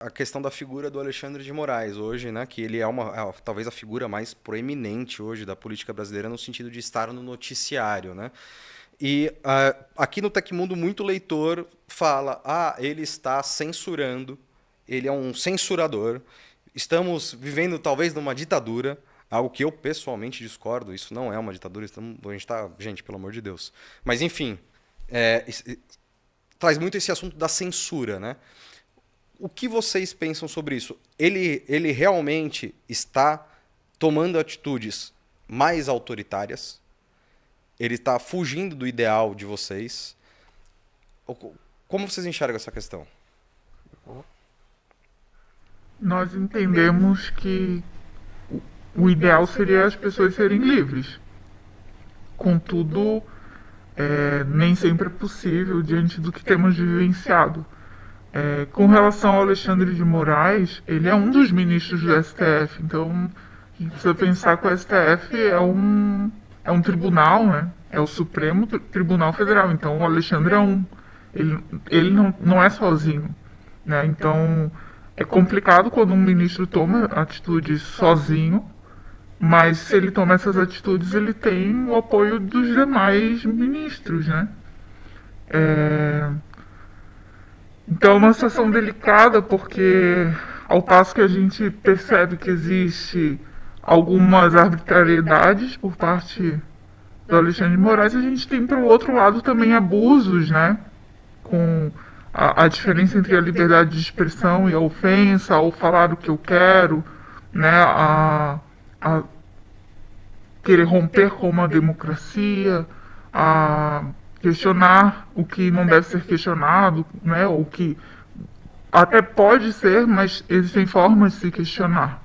a questão da figura do Alexandre de Moraes hoje, né, que ele é talvez a figura mais proeminente hoje da política brasileira no sentido de estar no noticiário, né? E aqui no Tecmundo muito leitor fala, ele está censurando, ele é um censurador, estamos vivendo talvez numa ditadura, algo que eu pessoalmente discordo, isso não é uma ditadura, a gente está, gente, pelo amor de Deus. Mas enfim, traz muito esse assunto da censura, né? O que vocês pensam sobre isso? Ele realmente está tomando atitudes mais autoritárias? Ele está fugindo do ideal de vocês? Como vocês enxergam essa questão? Nós entendemos que o ideal seria as pessoas serem livres. Contudo, nem sempre é possível diante do que temos vivenciado. Com relação ao Alexandre de Moraes, ele é um dos ministros do STF, então a gente precisa pensar que o STF é um tribunal, né? É o Supremo Tribunal Federal, então o Alexandre é um. Ele não é sozinho, né? Então é complicado quando um ministro toma atitudes sozinho, mas se ele toma essas atitudes, ele tem o apoio dos demais ministros, né? Então é uma situação delicada porque ao passo que a gente percebe que existe algumas arbitrariedades por parte do Alexandre de Moraes, a gente tem pelo outro lado também abusos, né? Com a diferença entre a liberdade de expressão e a ofensa, ou falar o que eu quero, né? A querer romper com uma democracia, a questionar o que não deve ser questionado, né? O que até pode ser, mas existem formas de se questionar.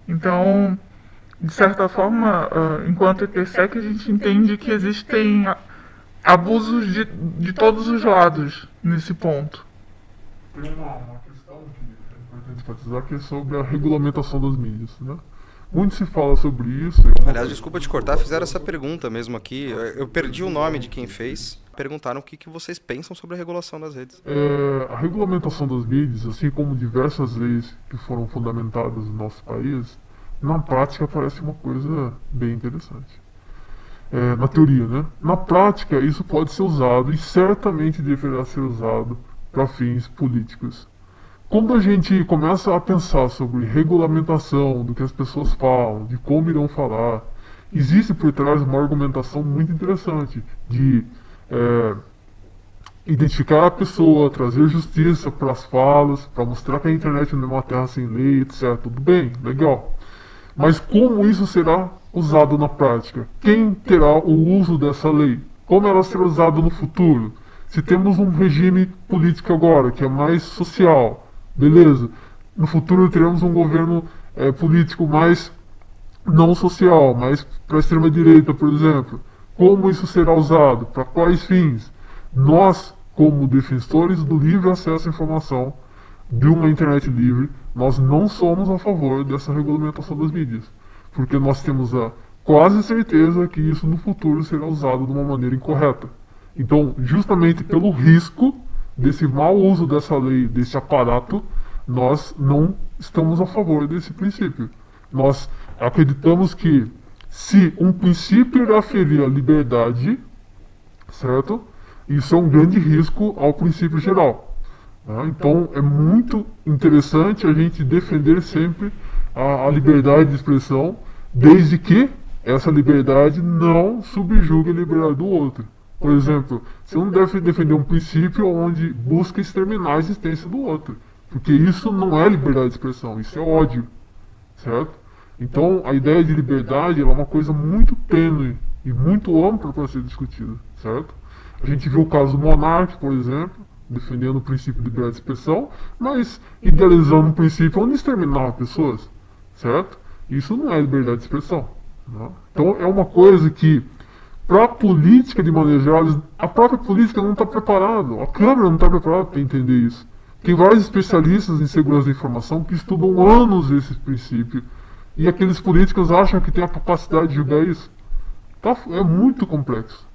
Então, de certa forma, enquanto ETSEC, a gente entende que existem abusos de todos os lados nesse ponto. Tem uma questão que é importante enfatizar, que é sobre a regulamentação das mídias, né? Muito se fala sobre isso. Aliás, desculpa te cortar, fizeram essa pergunta mesmo aqui. Eu perdi o nome de quem fez. Perguntaram o que vocês pensam sobre a regulação das redes. A regulamentação das mídias, assim como diversas leis que foram fundamentadas no nosso país, na prática parece uma coisa bem interessante. Na teoria, né? Na prática, isso pode ser usado e certamente deverá ser usado para fins políticos. Quando a gente começa a pensar sobre regulamentação, do que as pessoas falam, de como irão falar, existe por trás uma argumentação muito interessante de identificar a pessoa, trazer justiça para as falas, para mostrar que a internet não é uma terra sem lei, etc. Tudo bem, legal. Mas como isso será usado na prática? Quem terá o uso dessa lei? Como ela será usada no futuro? Se temos um regime político agora, que é mais social, beleza. No futuro teremos um governo político mais não social, mais para a extrema-direita, por exemplo. Como isso será usado? Para quais fins? Nós, como defensores do livre acesso à informação, de uma internet livre, nós não somos a favor dessa regulamentação das mídias. Porque nós temos a quase certeza que isso no futuro será usado de uma maneira incorreta. Então, justamente pelo risco desse mau uso dessa lei, desse aparato, nós não estamos a favor desse princípio. Nós acreditamos que se um princípio irá ferir a liberdade, certo? Isso é um grande risco ao princípio geral. Então é muito interessante a gente defender sempre a liberdade de expressão, desde que essa liberdade não subjugue a liberdade do outro. Por exemplo, você não deve defender um princípio onde busca exterminar a existência do outro, porque isso não é liberdade de expressão, isso é ódio, certo? Então a ideia de liberdade é uma coisa muito tênue e muito ampla para ser discutida, certo? A gente viu o caso do Monark, por exemplo, defendendo o princípio de liberdade de expressão, mas idealizando um princípio onde exterminava pessoas, certo? Isso não é liberdade de expressão. Né? Então é uma coisa que, para a política de maneira geral, a própria política não está preparada, a Câmara não está preparada para entender isso. Tem vários especialistas em segurança da informação que estudam anos esse princípio, e aqueles políticos acham que têm a capacidade de julgar isso. É muito complexo.